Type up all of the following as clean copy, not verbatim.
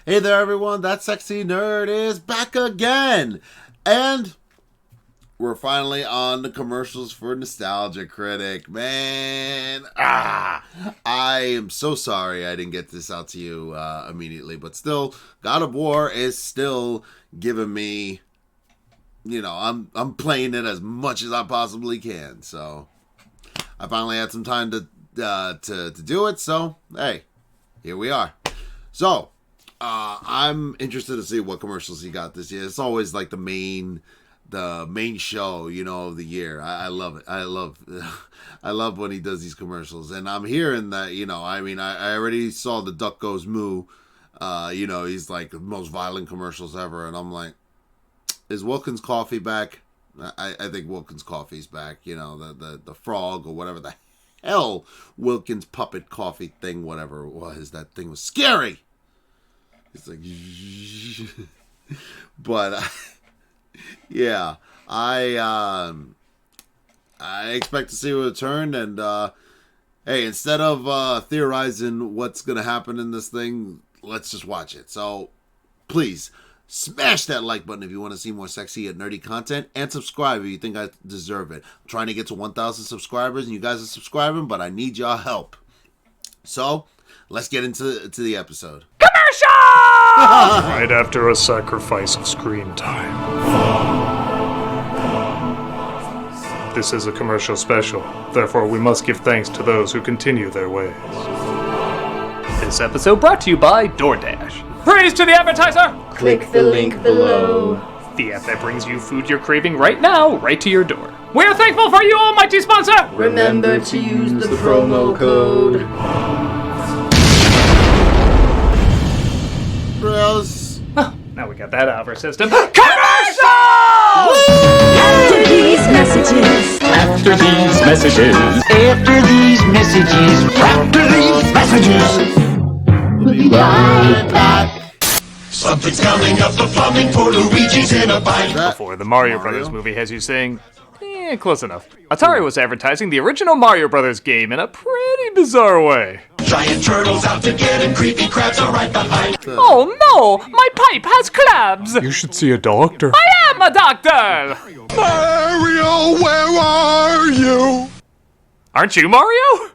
Hey there everyone, that sexy nerd is back again! And we're finally on the commercials for Nostalgia Critic. Man, I am so sorry I didn't get this out to you immediately, but still, God of War is still giving me, I'm playing it as much as I possibly can, so I finally had some time to do it, so hey, here we are. So, I'm interested to see what commercials he got this year. It's always like the main show, of the year. I love it. I love when he does these commercials. And I'm hearing that, I already saw the Duck Goes Moo. He's like the most violent commercials ever. And I'm like, is Wilkins Coffee back? I think Wilkins Coffee's back. The frog or whatever the hell Wilkins puppet coffee thing, whatever it was. That thing was scary. It's like, but yeah, I expect to see a return. And hey, instead of theorizing what's gonna happen in this thing, let's just watch it. So please smash that like button if you want to see more sexy and nerdy content, and subscribe if you think I deserve it. I'm trying to get to 1,000 subscribers, and you guys are subscribing, but I need y'all help. So let's get into the episode. Right after a sacrifice of screen time. This is a commercial special, therefore we must give thanks to those who continue their ways. This episode brought to you by DoorDash. Praise to the advertiser! Click the link below. The app that brings you food you're craving right now, right to your door. We are thankful for you, almighty sponsor! Remember to use the promo code. Oh, now we got that out of our system. After these messages. We'll be right back. Something's coming up the plumbing for Luigi's in a bite. Before the Mario Brothers movie has you saying, close enough. Atari was advertising the original Mario Brothers game in a pretty bizarre way. Giant turtles out to get him, creepy crabs are right behind. Oh no, my pipe has crabs! You should see a doctor. I am a doctor! Mario, where are you? Aren't you Mario?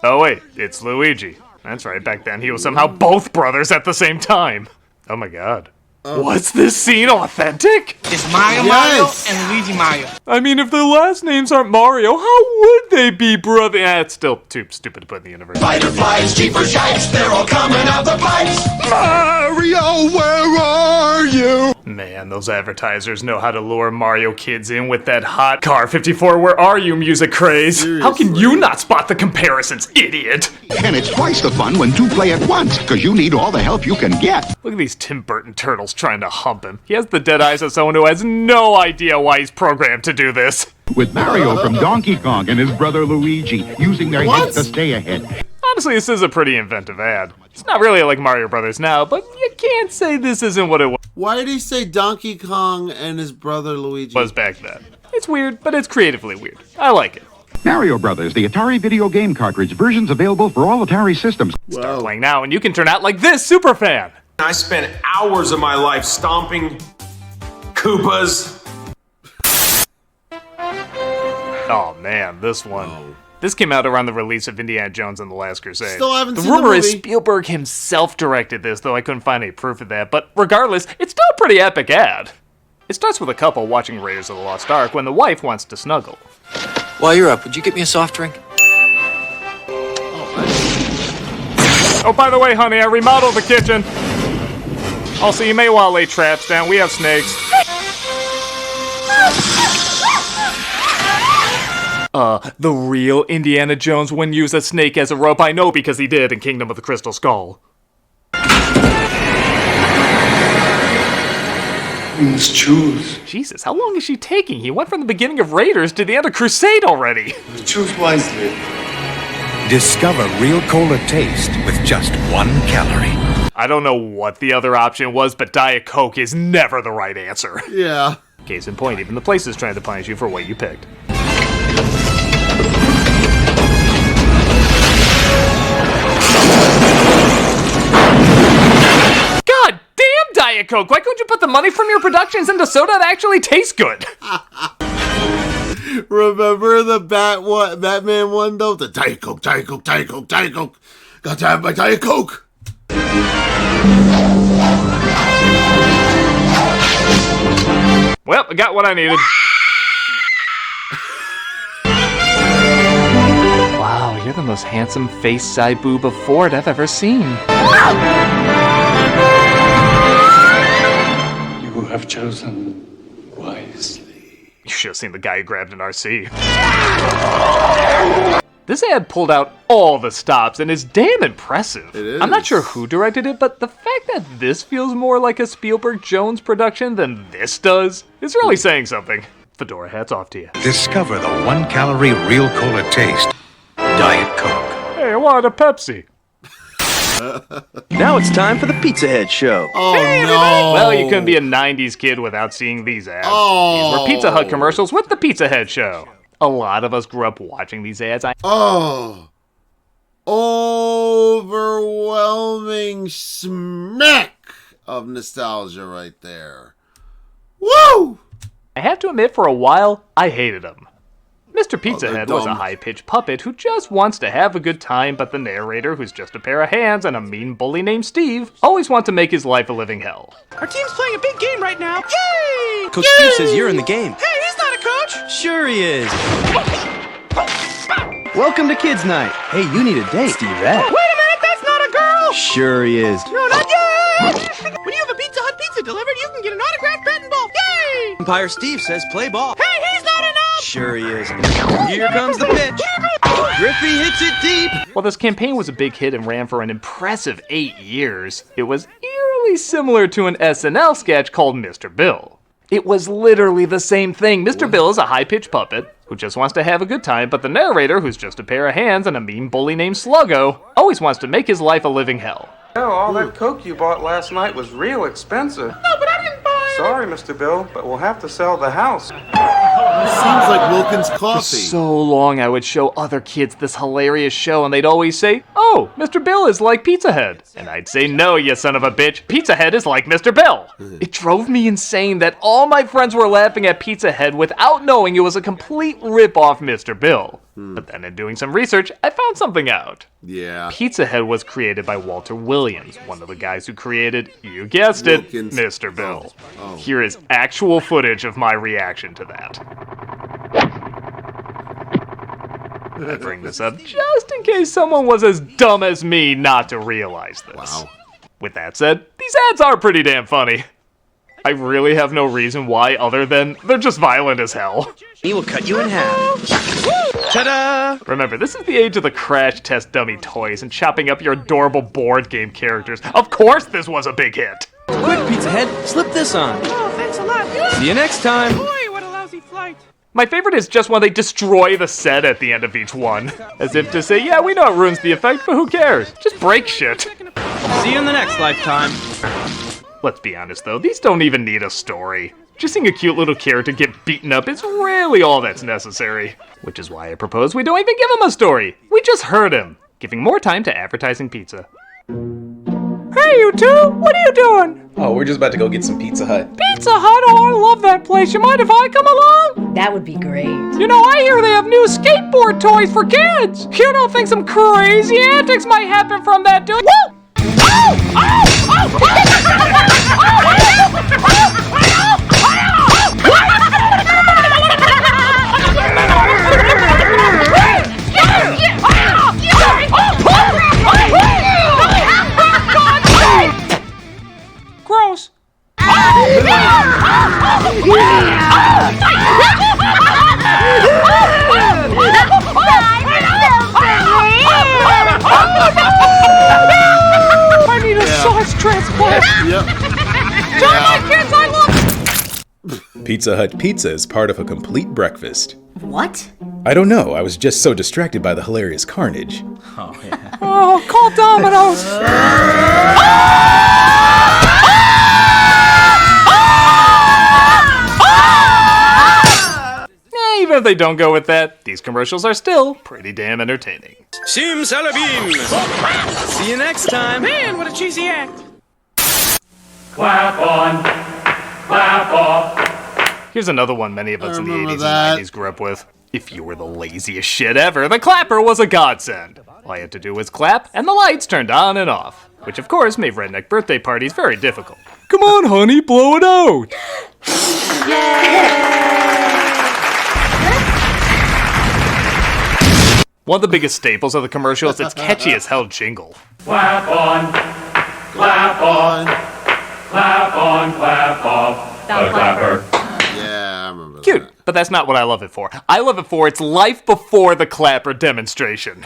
Oh wait, it's Luigi. That's right, back then he was somehow both brothers at the same time. Oh my god. Was this scene authentic? It's Mario Mario and Luigi Mario. I mean, if their last names aren't Mario, how would they be brother? It's still too stupid to put in the universe. Fireflies, jeepers, shipes, they're all coming out the pipes. Mario, where are you? Man, those advertisers know how to lure Mario kids in with that hot Car 54 Where Are You music craze. Seriously? How can you not spot the comparisons, idiot? And it's twice the fun when two play at once, because you need all the help you can get. Look at these Tim Burton turtles trying to hump him. He has the dead eyes of someone who has no idea why he's programmed to do this. With Mario from Donkey Kong and his brother Luigi, using their heads to stay ahead. Honestly, this is a pretty inventive ad. It's not really like Mario Brothers now, but you can't say this isn't what it was. Why did he say Donkey Kong and his brother Luigi? Was back then. It's weird, but it's creatively weird. I like it. Mario Brothers, the Atari video game cartridge. Versions available for all Atari systems. Start playing now and you can turn out like this superfan. I spent hours of my life stomping Koopas. Oh man, this one. Oh. This came out around the release of Indiana Jones and the Last Crusade. Still haven't seen the rumor the movie. Is Spielberg himself directed this, though I couldn't find any proof of that. But regardless, it's still a pretty epic ad. It starts with a couple watching Raiders of the Lost Ark when the wife wants to snuggle. While you're up, would you get me a soft drink? Oh, by the way, honey, I remodeled the kitchen. Also, you may want to lay traps down. We have snakes. The real Indiana Jones wouldn't use a snake as a rope. I know because he did in Kingdom of the Crystal Skull. Let's choose. Jesus, how long is she taking? He went from the beginning of Raiders to the end of Crusade already. Choose wisely. Discover real cola taste with just 1 calorie. I don't know what the other option was, but Diet Coke is never the right answer. Yeah. Case in point, even the place is trying to punish you for what you picked. Diet Coke. Why couldn't you put the money from your productions into soda that actually tastes good? Remember the Batman one though? The Diet Coke, Diet Coke, Diet Coke, Diet Coke. Got to have my Diet Coke. Well, I got what I needed. Wow, you're the most handsome face-side boob of Ford I've ever seen. You have chosen wisely. You should have seen the guy who grabbed an RC. This ad pulled out all the stops and is damn impressive. It is. I'm not sure who directed it, but the fact that this feels more like a Spielberg-Jones production than this does is really saying something. Fedora, hats off to you. Discover the 1-calorie real cola taste. Diet Coke. Hey, I wanted a Pepsi. Now it's time for the Pizza Head Show. Oh, no. Well, you couldn't be a 90s kid without seeing these ads. Oh. These were Pizza Hut commercials with the Pizza Head Show. A lot of us grew up watching these ads. Oh. Overwhelming smack of nostalgia right there. Woo! I have to admit, for a while, I hated them. Mr. Pizza Head was a dumb. high-pitched puppet who just wants to have a good time, but the narrator, who's just a pair of hands and a mean bully named Steve, always wants to make his life a living hell. Our team's playing a big game right now. Yay! Coach Steve says you're in the game. Hey, he's not a coach. Sure he is. Welcome to Kids Night. Hey, you need a date. Steve Ed. Wait a minute, that's not a girl. Sure he is. No, not yet. When you have a Pizza Hut pizza delivered, you can get an autographed bat and ball. Yay! Umpire Steve says play ball. Hey, he's not enough. Sure he is. Here comes the pitch. Griffey hits it deep. While this campaign was a big hit and ran for an impressive 8 years, it was eerily similar to an SNL sketch called Mr. Bill. It was literally the same thing. Mr. Bill is a high-pitched puppet who just wants to have a good time, but the narrator, who's just a pair of hands and a mean bully named Sluggo, always wants to make his life a living hell. Oh, all that Coke you bought last night was real expensive. No, but I didn't buy it. Sorry, Mr. Bill, but we'll have to sell the house. Seems like Wilkins For coffee. so long, I would show other kids this hilarious show, and they'd always say, "Oh, Mr. Bill is like Pizza Head." And I'd say, "No, you son of a bitch, Pizza Head is like Mr. Bill." It drove me insane that all my friends were laughing at Pizza Head without knowing it was a complete rip-off Mr. Bill. But then in doing some research, I found something out. Yeah. Pizza Head was created by Walter Williams, one of the guys who created, you guessed it, Wilkins. Mr. Bill. Oh. Here is actual footage of my reaction to that. I bring this up just in case someone was as dumb as me not to realize this. Wow. With that said, these ads are pretty damn funny. I really have no reason why other than they're just violent as hell. He will cut you in half. Ta-da! Remember, this is the age of the crash test dummy toys and chopping up your adorable board game characters. Of course this was a big hit! Quick, Pizza Head, slip this on. Oh, thanks a lot. See you next time. Boy, what a lousy flight. My favorite is just when they destroy the set at the end of each one. As if to say, yeah, we know it ruins the effect, but who cares? Just break shit. See you in the next lifetime. Let's be honest though, these don't even need a story. Just seeing a cute little character get beaten up is really all that's necessary. Which is why I propose we don't even give him a story. We just hurt him, giving more time to advertising pizza. Hey, you two! What are you doing? Oh, we're just about to go get some Pizza Hut. Pizza Hut? Oh, I love that place. You mind if I come along? That would be great. You know, I hear they have new skateboard toys for kids. You don't think some crazy antics might happen from that, do you? Woo! Oh! Oh! Gross. I need a sauce transplant. Yep. Tell my kids I love. Pizza Hut pizza is part of a complete breakfast. What? I don't know, I was just so distracted by the hilarious carnage. Oh, call Domino's. Even if they don't go with that, these commercials are still pretty damn entertaining. Sim Salabim! See you next time. Man, what a cheesy act. Clap on, clap off. Here's another one many of us in the 80s and 90s grew up with. If you were the laziest shit ever, the clapper was a godsend. All I had to do was clap, and the lights turned on and off. Which, of course, made redneck birthday parties very difficult. Come on, honey, blow it out! One of the biggest staples of the commercial is its catchy as hell jingle. Clap on, clap on, clap on, clap off, the clapper. Yeah, I remember Cute, that. but that's not what I love it for. I love it for its life before the clapper demonstration.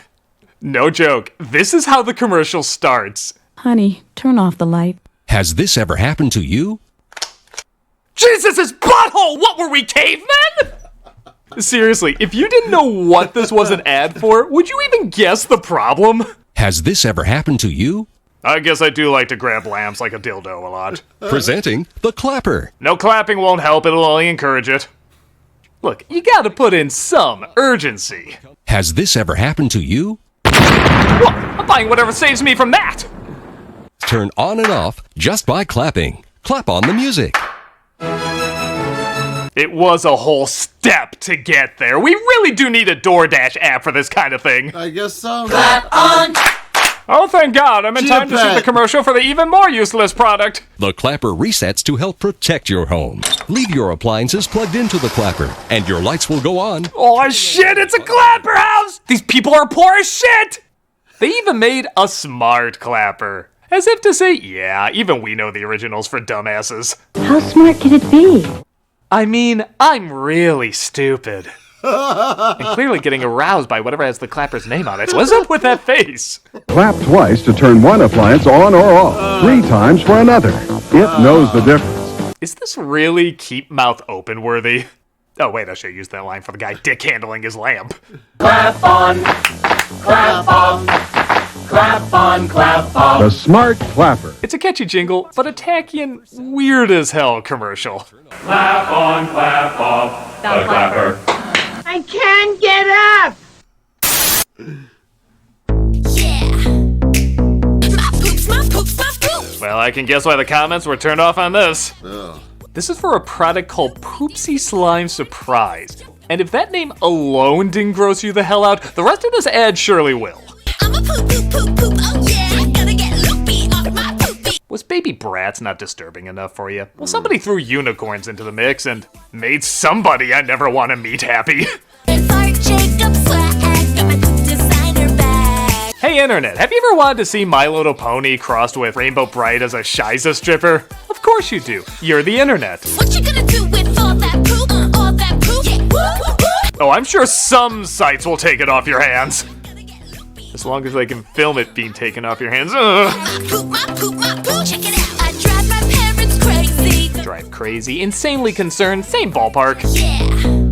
No joke, this is how the commercial starts. Honey, turn off the light. Has this ever happened to you? Jesus' butthole! What were we, cavemen? Seriously, if you didn't know what this was an ad for, would you even guess the problem? Has this ever happened to you? I guess I do like to grab lambs like a dildo a lot. Presenting the clapper. No clapping won't help, it'll only encourage it. Look, you gotta put in some urgency. Has this ever happened to you? Well, I'm buying whatever saves me from that. Turn on and off just by clapping. Clap on the music. It was a whole step to get there. We really do need a DoorDash app for this kind of thing. I guess so. Clap on. Oh, thank God, I'm in time to see the commercial for the even more useless product. The clapper resets to help protect your home. Leave your appliances plugged into the clapper, and your lights will go on. Oh shit, it's a clapper house! These people are poor as shit! They even made a smart clapper. As if to say, yeah, even we know the originals for dumbasses. How smart can it be? I mean, I'm really stupid. And clearly getting aroused by whatever has the clapper's name on it. What's up with that face? Clap twice to turn one appliance on or off. 3 times for another. It knows the difference. Is this really keep mouth open worthy? Oh wait, I should use that line for the guy dick handling his lamp. Clap on. Clap off. Clap on, clap off. The smart clapper. It's a catchy jingle, but a tacky and weird as hell commercial. Clap on, clap off, the clapper. I can't get up. Well, I can guess why the comments were turned off on this. Ugh. This is for a product called Poopsie Slime Surprise. And if that name alone didn't gross you the hell out, the rest of this ad surely will. I'm a poop, poop, poop, poop, oh yeah, gotta get loopy off my poopy. Was Baby Bratz not disturbing enough for you? Well, somebody threw unicorns into the mix and made somebody I never want to meet happy. Hey internet, have you ever wanted to see My Little Pony crossed with Rainbow Bright as a Shiza stripper? Of course you do. You're the internet. What you gonna do with all that poop, all that poop? Yeah, woo, woo, woo. Oh, I'm sure some sites will take it off your hands. As long as they can film it being taken off your hands. My poop, my poop, my poop. Check it out. I drive my parents crazy. Drive crazy, insanely concerned, same ballpark. Yeah.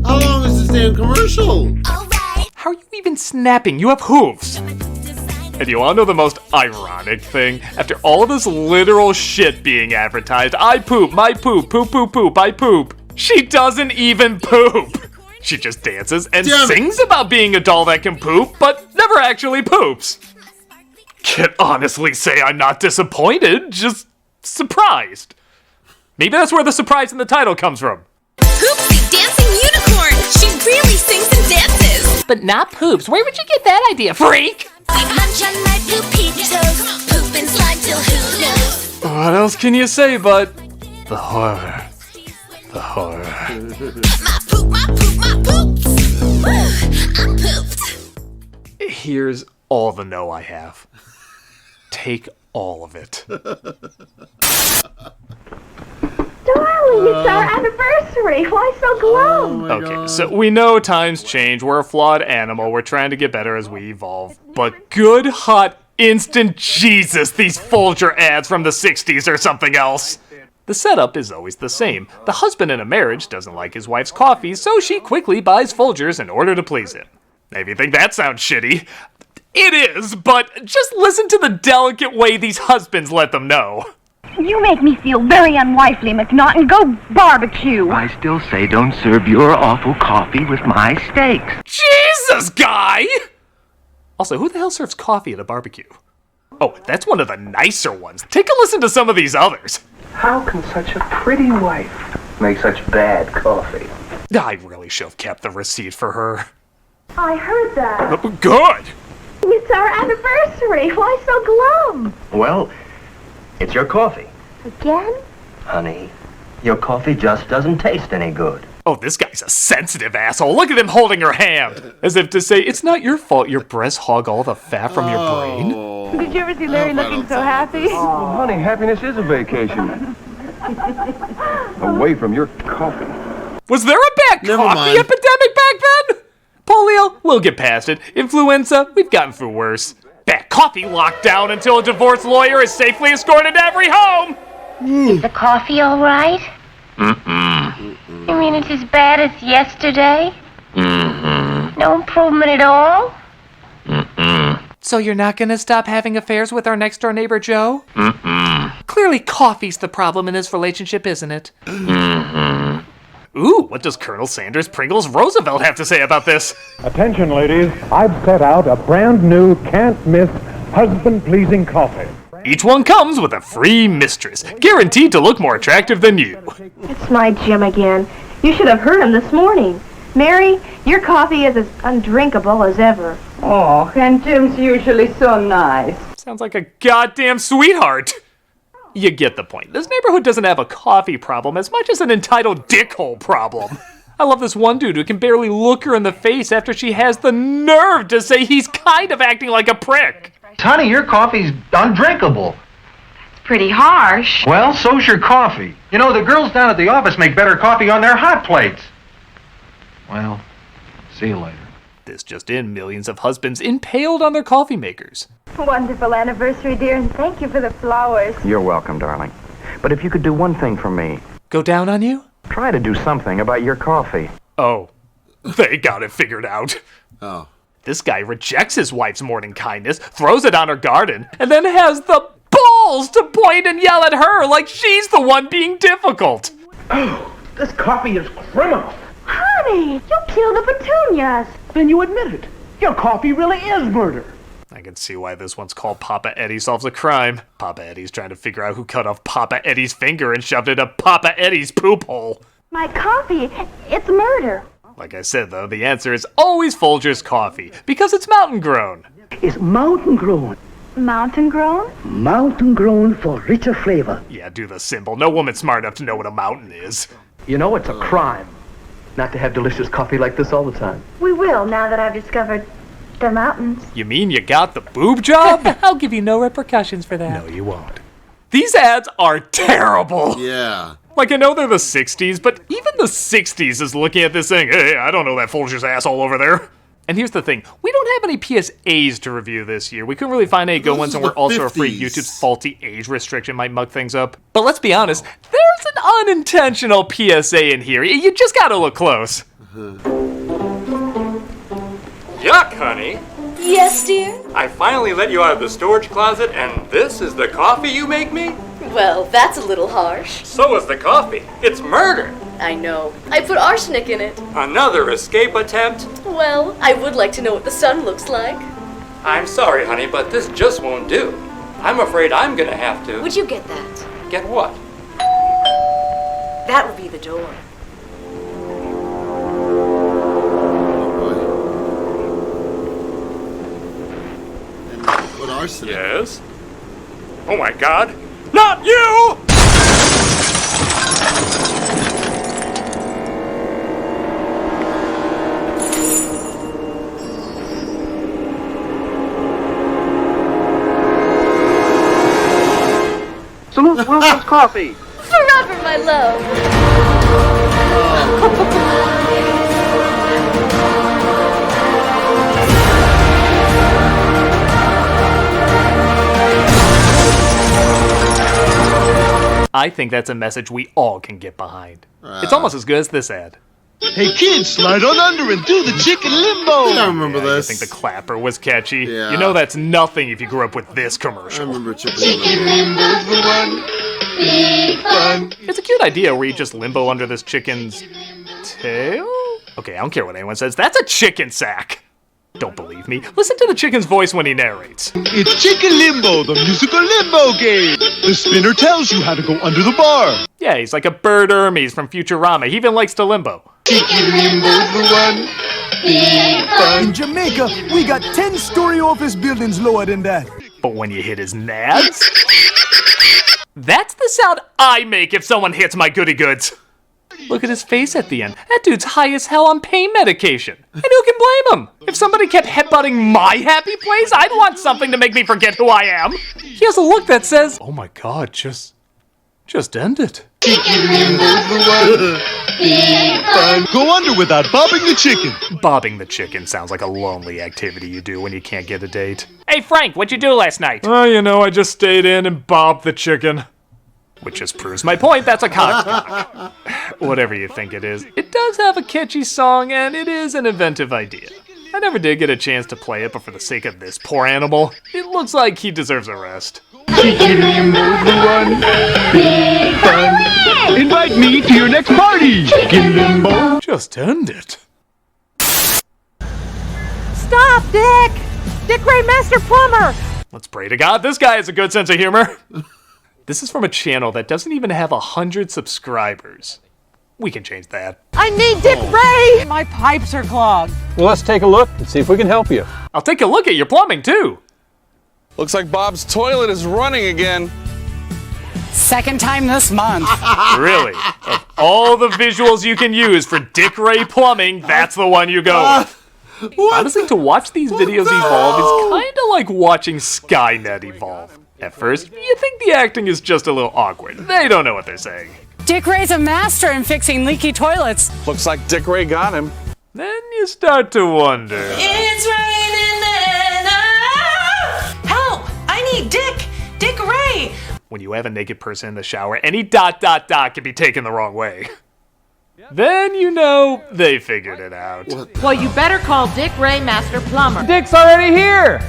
How long is this damn commercial? Alright. How are you even snapping? You have hooves. And you wanna know the most ironic thing? After all of this literal shit being advertised, I poop, my poop, poop, poop, poop, I poop. She doesn't even poop. She just dances and sings about being a doll that can poop, but never actually poops. Can't honestly say I'm not disappointed, just surprised. Maybe that's where the surprise in the title comes from. Poopsie dancing unicorn. She really sings and dances. But not poops. Where would you get that idea, freak? I munch on my poopy toes. Poop and slime till who knows. What else can you say but the horror? The horror. My poop, my poop, my poops. Woo, I'm pooped. Here's all the no I have. Take all of it. Darling, it's our anniversary. Why so glum? Okay, so we know times change. We're a flawed animal. We're trying to get better as we evolve. But good, hot, instant Jesus, these Folger ads from the 60s or something else. The setup is always the same. The husband in a marriage doesn't like his wife's coffee, so she quickly buys Folgers in order to please him. Maybe you think that sounds shitty. It is, but just listen to the delicate way these husbands let them know. You make me feel very unwifely, McNaughton. Go barbecue. I still say don't serve your awful coffee with my steaks. Jesus, guy! Also, who the hell serves coffee at a barbecue? Oh, that's one of the nicer ones. Take a listen to some of these others. How can such a pretty wife make such bad coffee? I really should have kept the receipt for her. I heard that. Good! It's our anniversary. Why so glum? Well, it's your coffee. Again? Honey, your coffee just doesn't taste any good. Oh, this guy's a sensitive asshole. Look at him holding her hand. As if to say, it's not your fault your breasts hog all the fat from your brain. Did you ever see Larry looking so happy? Oh, honey, happiness is a vacation. Away from your coffee. Was there a bad coffee epidemic back then? Polio, we'll get past it. Influenza, we've gotten through worse. Bad coffee locked down until a divorce lawyer is safely escorted to every home. Is the coffee all right? You mean it's as bad as yesterday? No improvement at all? So you're not gonna stop having affairs with our next door neighbor Joe? Clearly coffee's the problem in this relationship, isn't it? Ooh, what does Colonel Sanders Pringles Roosevelt have to say about this? Attention, ladies. I've set out a brand new, can't-miss, husband-pleasing coffee. Each one comes with a free mistress, guaranteed to look more attractive than you. It's my Jim again. You should have heard him this morning. Mary, your coffee is as undrinkable as ever. Oh, and Jim's usually so nice. Sounds like a goddamn sweetheart. You get the point. This neighborhood doesn't have a coffee problem as much as an entitled dickhole problem. I love this one dude who can barely look her in the face after she has the nerve to say he's kind of acting like a prick. Honey, your coffee's undrinkable. Pretty harsh. Well, so's your coffee. You know, the girls down at the office make better coffee on their hot plates. Well, see you later. This just in, millions of husbands impaled on their coffee makers. Wonderful anniversary, dear, and thank you for the flowers. You're welcome, darling. But if you could do one thing for me. Go down on you? Try to do something about your coffee. Oh, they got it figured out. Oh. This guy rejects his wife's morning kindness, throws it on her garden, and then has the balls to point and yell at her like she's the one being difficult. Oh, this coffee is criminal. Honey, you killed the petunias. Then you admit it. Your coffee really is murder. I can see why this one's called Papa Eddie Solves a Crime. Papa Eddie's trying to figure out who cut off Papa Eddie's finger and shoved it up Papa Eddie's poop hole. My coffee, it's murder. Like I said, though, the answer is always Folgers coffee, because it's mountain grown. It's mountain grown. Mountain grown? Mountain grown for richer flavor. Yeah, do the symbol. No woman's smart enough to know what a mountain is. You know, it's a crime not to have delicious coffee like this all the time. We will, now that I've discovered the mountains. You mean you got the boob job? I'll give you no repercussions for that. No, you won't. These ads are terrible. Yeah. Like, I know they're the 60s, but even the 60s is looking at this saying, hey, I don't know that Folgers asshole over there. And here's the thing. We don't have any PSAs to review this year. We couldn't really find any good ones, and we're also afraid YouTube's faulty age restriction might muck things up. But let's be honest, there's an unintentional PSA in here. You just gotta look close. Yuck, honey. Yes, dear? I finally let you out of the storage closet, and this is the coffee you make me? Well, that's a little harsh. So is the coffee. It's murder. I know. I put arsenic in it. Another escape attempt? Well, I would like to know what the sun looks like. I'm sorry, honey, but this just won't do. I'm afraid I'm gonna have to. Would you get that? Get what? That would be the door. What arsenic? Yes? Oh my god. Not you! Salute Wilson's coffee. Forever, my love. I think that's a message we all can get behind. It's almost as good as this ad. Hey kids, slide on under and do the chicken limbo. I remember this. I think the clapper was catchy. Yeah. You know that's nothing if you grew up with this commercial. I remember chicken limbo's the one. Be fun. It's a cute idea where you just limbo under this chicken's tail? Okay, I don't care what anyone says. That's a chicken sack. Don't believe me? Listen to the chicken's voice when he narrates. It's Chicken Limbo, the musical limbo game. The spinner tells you how to go under the bar. Yeah, he's like a bird Hermes from Futurama. He even likes to limbo. Chicken Limbo's the one. In Jamaica, we got 10-story office buildings lower than that. But when you hit his nads... That's the sound I make if someone hits my goody goods. Look at his face at the end. That dude's high as hell on pain medication. And who can blame him? If somebody kept headbutting my happy place, I'd want something to make me forget who I am. He has a look that says, oh my god, just end it. Chicken Limbo's the one. Go under without bobbing the chicken. Bobbing the chicken sounds like a lonely activity you do when you can't get a date. Hey Frank, what'd you do last night? Oh, you know, I just stayed in and bobbed the chicken. Which just proves my point, that's a cock. Whatever you think it is, it does have a catchy song and it is an inventive idea. I never did get a chance to play it, but for the sake of this poor animal, it looks like he deserves a rest. Chicken Limbo's the one. Big fun. Invite me to your next party. Chicken Limbo. Just end it. Stop, Dick! Dick Ray, Master Plumber! Let's pray to God this guy has a good sense of humor. This is from a channel that doesn't even have 100 subscribers. We can change that. I need Dick Ray! My pipes are clogged. Well, let's take a look and see if we can help you. I'll take a look at your plumbing, too. Looks like Bob's toilet is running again. Second time this month. Really? Of all the visuals you can use for Dick Ray Plumbing, that's the one you go with. Honestly, to watch these videos evolve is kind of like watching Skynet evolve. At first, you think the acting is just a little awkward. They don't know what they're saying. Dick Ray's a master in fixing leaky toilets. Looks like Dick Ray got him. Then you start to wonder. It's raining men. Help! I need Dick Ray. When you have a naked person in the shower, any ... can be taken the wrong way. Then you know they figured it out. Well, you better call Dick Ray, Master Plumber. Dick's already here.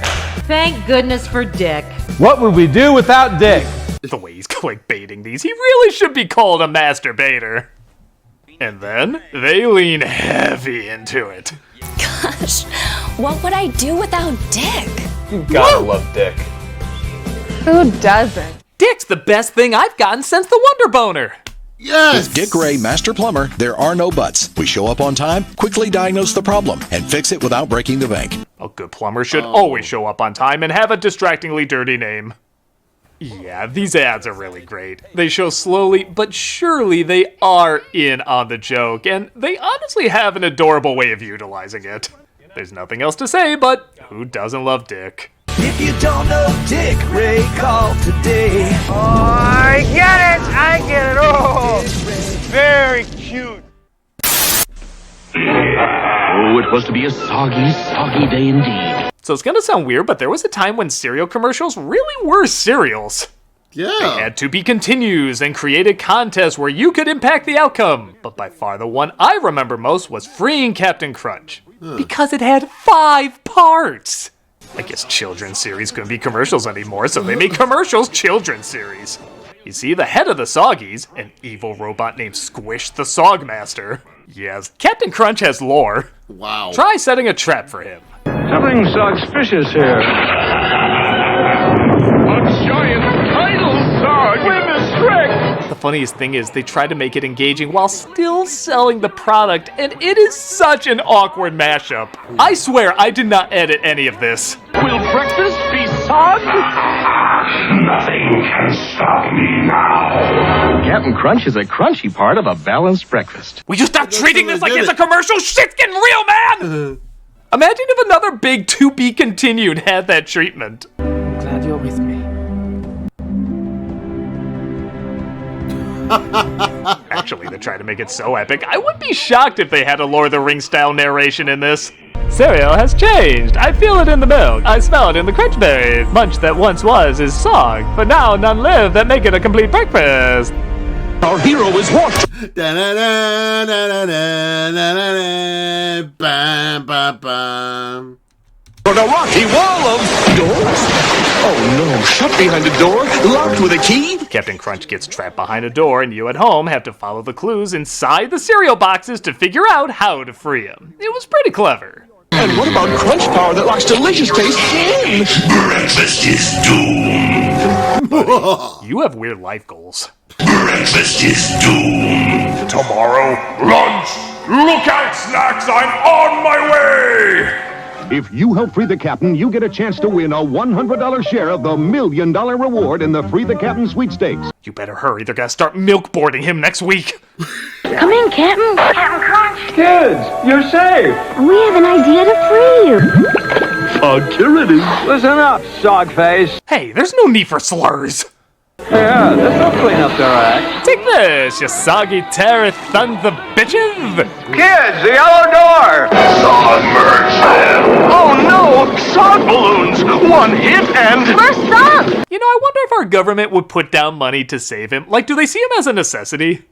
Thank goodness for Dick. What would we do without Dick? The way he's clickbaiting these, he really should be called a masturbator. And then they lean heavy into it. Gosh, what would I do without Dick? You gotta love Dick. Who doesn't? Dick's the best thing I've gotten since the Wonder Boner. Yes! With Dick Ray, Master Plumber, there are no buts. We show up on time, quickly diagnose the problem, and fix it without breaking the bank. A good plumber should always show up on time and have a distractingly dirty name. Yeah, these ads are really great. They show slowly, but surely they are in on the joke, and they honestly have an adorable way of utilizing it. There's nothing else to say, but who doesn't love Dick? If you don't know Dick Ray, call today. Oh, I get it! I get it! Oh, very cute. Oh, it was to be a soggy, soggy day indeed. So it's gonna sound weird, but there was a time when cereal commercials really were cereals. Yeah. They had to be continues and created contests where you could impact the outcome. But by far the one I remember most was Freeing Captain Crunch. Because it had 5 parts. I guess children's series couldn't be commercials anymore, so they made commercials children's series. You see, the head of the Soggies, an evil robot named Squish the Sogmaster. Yes, Captain Crunch has lore. Wow. Try setting a trap for him. Something suspicious here. A giant tidal sog with a Shrek. The funniest thing is they try to make it engaging while still selling the product, and it is such an awkward mashup. I swear I did not edit any of this. Will breakfast be sog? Nothing can stop me now. Captain Crunch is a crunchy part of a balanced breakfast. Will you stop treating this like it's a commercial? Shit's getting real, man! Imagine if another big to be continued had that treatment. I'm glad you're with me. Actually, they try to make it so epic, I would be shocked if they had a Lord of the Rings style narration in this. Cereal has changed. I feel it in the milk. I smell it in the crunch berries. Munch that once was is sog, but now none live that make it a complete breakfast. Our hero is washed. Bam, bam, bam. On a rocky wall of doors. Oh no, shut behind a door, locked with a key. Captain Crunch gets trapped behind a door, and you at home have to follow the clues inside the cereal boxes to figure out how to free him. It was pretty clever. And what about crunch power that locks delicious taste in? Breakfast is doomed. You have weird life goals. Breakfast is doomed. Tomorrow, lunch. Look out, snacks, I'm on my way! If you help free the captain, you get a chance to win a $100 share of the $1 million reward in the Free the Captain sweepstakes. You better hurry, they're gonna start milk boarding him next week. Come in, Captain. Captain Crunch. Kids, you're safe. We have an idea to free you. Security. Listen up, Sogface. Hey, there's no need for slurs. Yeah, this'll clean up their act. Take this, you soggy terror thunder bitches. Kids, the yellow door. Submerge them. Oh no, sog balloons. One hit and... We're sunk. You know, I wonder if our government would put down money to save him. Like, do they see him as a necessity?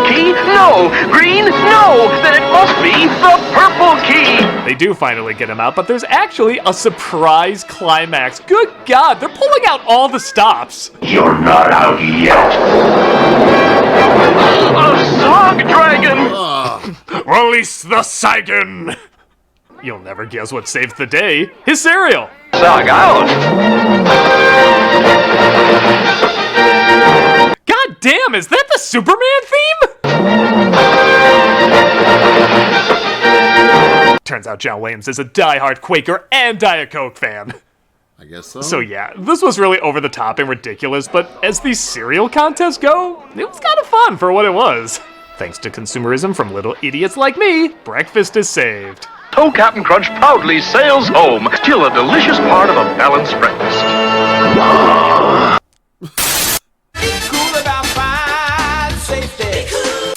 Key? No. Green? No. Then it must be the purple key. They do finally get him out, but there's actually a surprise climax. Good God, they're pulling out all the stops. You're not out yet. A sog dragon. Release the Saigon. You'll never guess what saved the day. His cereal. Sog out. God damn, is that the Superman theme? Turns out John Williams is a diehard Quaker and Diet Coke fan. I guess so. So yeah, this was really over the top and ridiculous, but as these cereal contests go, it was kind of fun for what it was. Thanks to consumerism from little idiots like me, breakfast is saved. So Captain Crunch proudly sails home, still a delicious part of a balanced breakfast.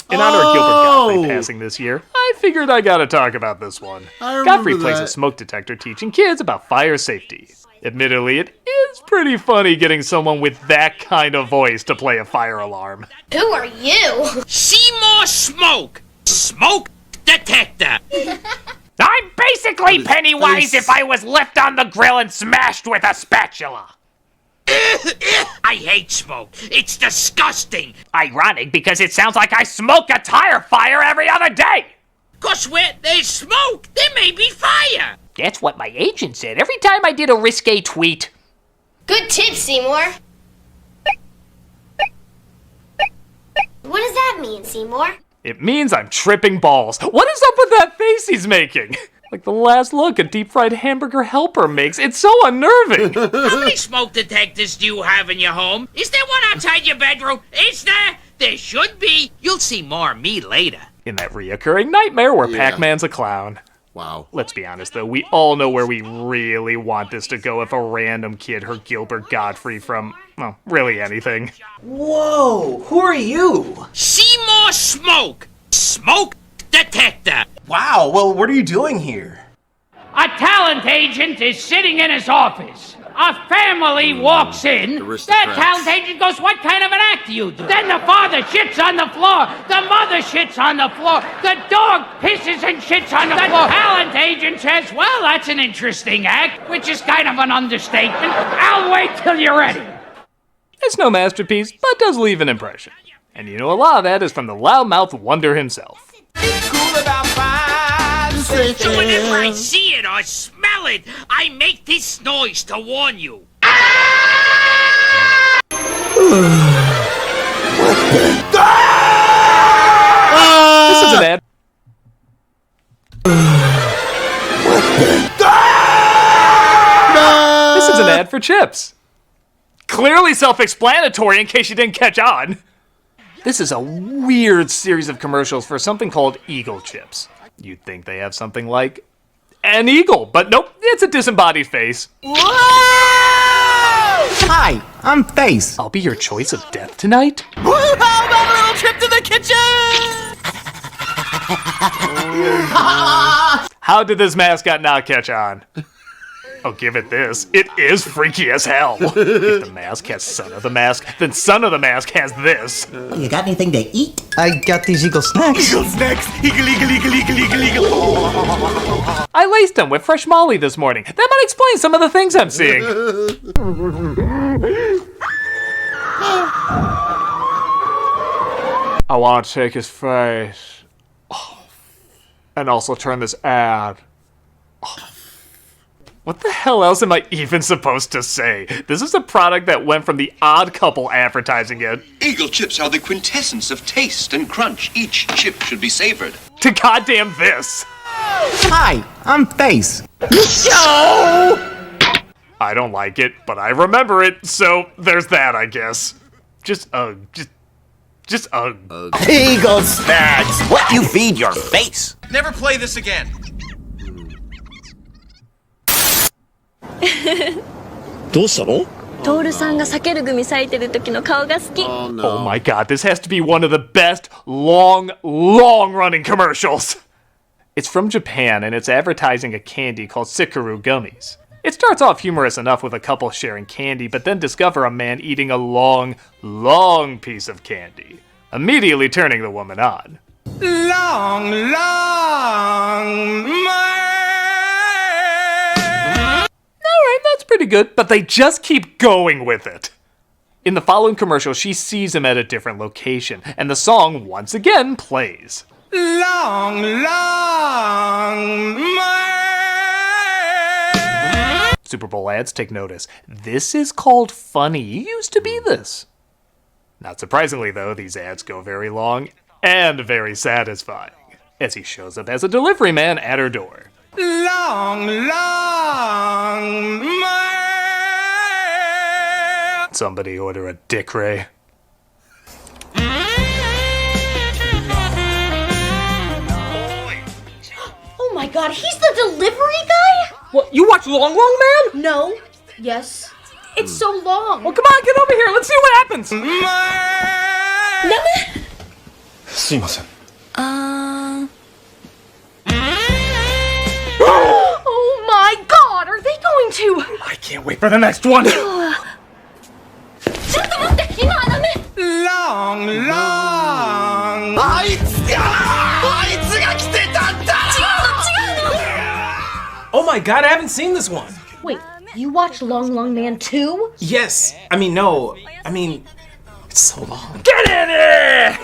In honor of Gilbert Gottfried passing this year, I figured I gotta talk about this one. Gottfried plays a smoke detector teaching kids about fire safety. Admittedly, it is pretty funny getting someone with that kind of voice to play a fire alarm. Who are you? Seymour Smoke. Smoke detector. I'm basically Pennywise if I was left on the grill and smashed with a spatula. I hate smoke. It's disgusting. Ironic because it sounds like I smoke a tire fire every other day. 'Cause where there's smoke, there may be fire. That's what my agent said every time I did a risque tweet. Good tip, Seymour. What does that mean, Seymour? It means I'm tripping balls. What is up with that face he's making? Like the last look a deep-fried hamburger helper makes. It's so unnerving. How many smoke detectors do you have in your home? Is there one outside your bedroom? Is there? There should be. You'll see more of me later. In that reoccurring nightmare where Pac-Man's a clown. Wow. Let's be honest, though. We all know where we really want this to go if a random kid heard Gilbert Gottfried from, well, really anything. Whoa, who are you? Seymour Smoke. Smoke detector. Wow, well, what are you doing here? A talent agent is sitting in his office. A family walks in. That talent agent goes, "What kind of an act do you do?" Then the father shits on the floor. The mother shits on the floor. The dog pisses and shits on the floor. The talent agent says, "Well, that's an interesting act," which is kind of an understatement. I'll wait till you're ready. It's no masterpiece, but does leave an impression. And you know a lot of that is from the loudmouth wonder himself. So whenever I see it or smell it, I make this noise to warn you. This is an ad. This is an ad for chips. Clearly self-explanatory in case you didn't catch on. This is a weird series of commercials for something called Eagle Chips. You'd think they have something like an eagle, but nope, it's a disembodied face. Whoa! Hi, I'm Face. I'll be your choice of death tonight? Woo! How about a little trip to the kitchen? How did this mascot not catch on? I'll give it this. It is freaky as hell. If the mask has Son of the Mask, then Son of the Mask has this. You got anything to eat? I got these Eagle snacks. Eagle snacks! Eagle, eagle, eagle, eagle, eagle, eagle. I laced them with fresh Molly this morning. That might explain some of the things I'm seeing. I want to take his face. And also turn this ad. What the hell else am I even supposed to say? This is a product that went from the Odd Couple advertising it. Eagle chips are the quintessence of taste and crunch. Each chip should be savored. To goddamn this. Hi, I'm Face. I don't like it, but I remember it, so there's that, I guess. Just ugh. Eagle snacks! What you feed your face? Never play this again. どうしたの？トールさんが避ける組咲いてる時の顔が好き。 Oh my god, this has to be one of the best long-running commercials. It's from Japan, and it's advertising a candy called Sikaru Gummies. It starts off humorous enough with a couple sharing candy, but then discover a man eating a long piece of candy, immediately turning the woman on. Alright, that's pretty good, but they just keep going with it. In the following commercial, she sees him at a different location, and the song once again plays. Super Bowl ads, take notice. This is called funny. You used to be this. Not surprisingly, though, these ads go very long and very satisfying, as he shows up as a delivery man at her door. Somebody order a Dick Ray. Oh my god, he's the delivery guy? What, you watch Long Man? No. Yes. It's so long. Well, come on, get over here. Let's see what happens. すいません。 Oh my god, are they going to? I can't wait for the next one. ちょっと待って、今はダメ。あいつが来てたんだ。 Oh my god, I haven't seen this one. Wait, you watched Long Man too? Yes. No. It's so long. Get in here!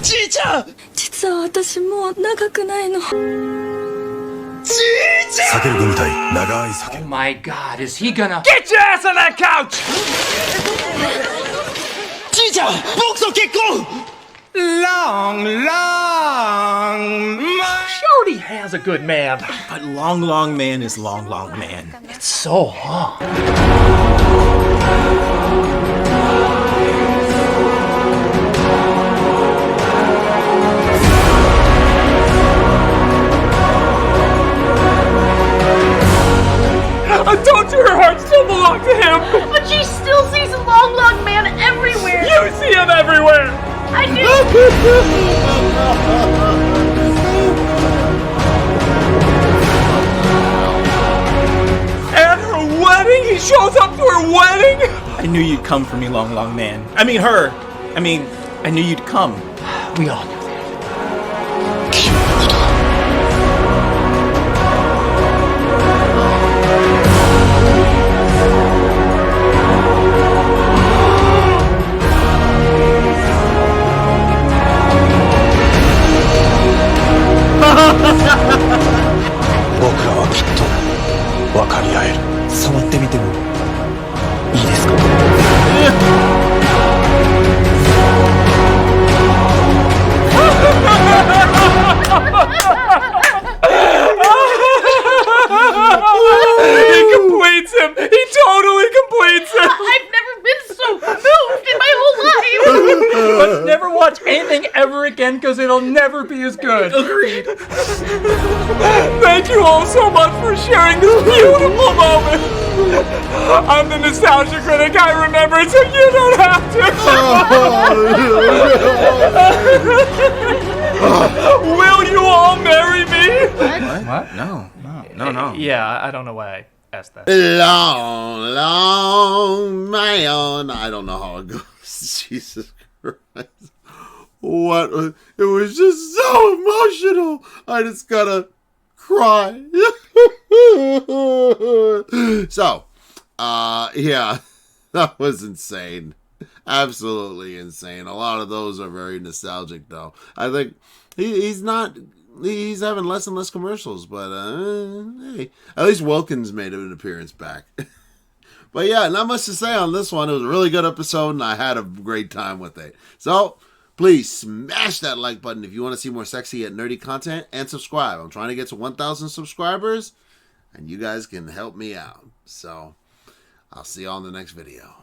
ちいちゃん。実は私もう長くないの。ちいちゃん。避ける組みたい。長い避ける。 Oh my god, is he gonna... Get your ass on that couch! ちいちゃん、僕と結婚。 Shorty has a good man. But long man is long man. It's so long. Don't you, her heart still belong to him? But she still sees Long Man everywhere. You see him everywhere. I do. At her wedding? He shows up to her wedding? I knew you'd come for me, long man. I mean her. I knew you'd come. We all knew that. Because it'll never be as good. Agreed. Thank you all so much for sharing this beautiful moment. I'm the nostalgia critic. I remember it, so you don't have to. Will you you all marry me? What? No. Yeah, I don't know why I asked that. Long man. I don't know how it goes. Jesus Christ. What? It was just so emotional. I just gotta cry. So, yeah, that was insane. Absolutely insane. A lot of those are very nostalgic, though. I think he's having less and less commercials, but hey, at least Wilkins made an appearance back. But yeah, not much to say on this one. It was a really good episode, and I had a great time with it. So, please smash that like button if you want to see more sexy and nerdy content, and subscribe. I'm trying to get to 1,000 subscribers, and you guys can help me out. So, I'll see you all in the next video.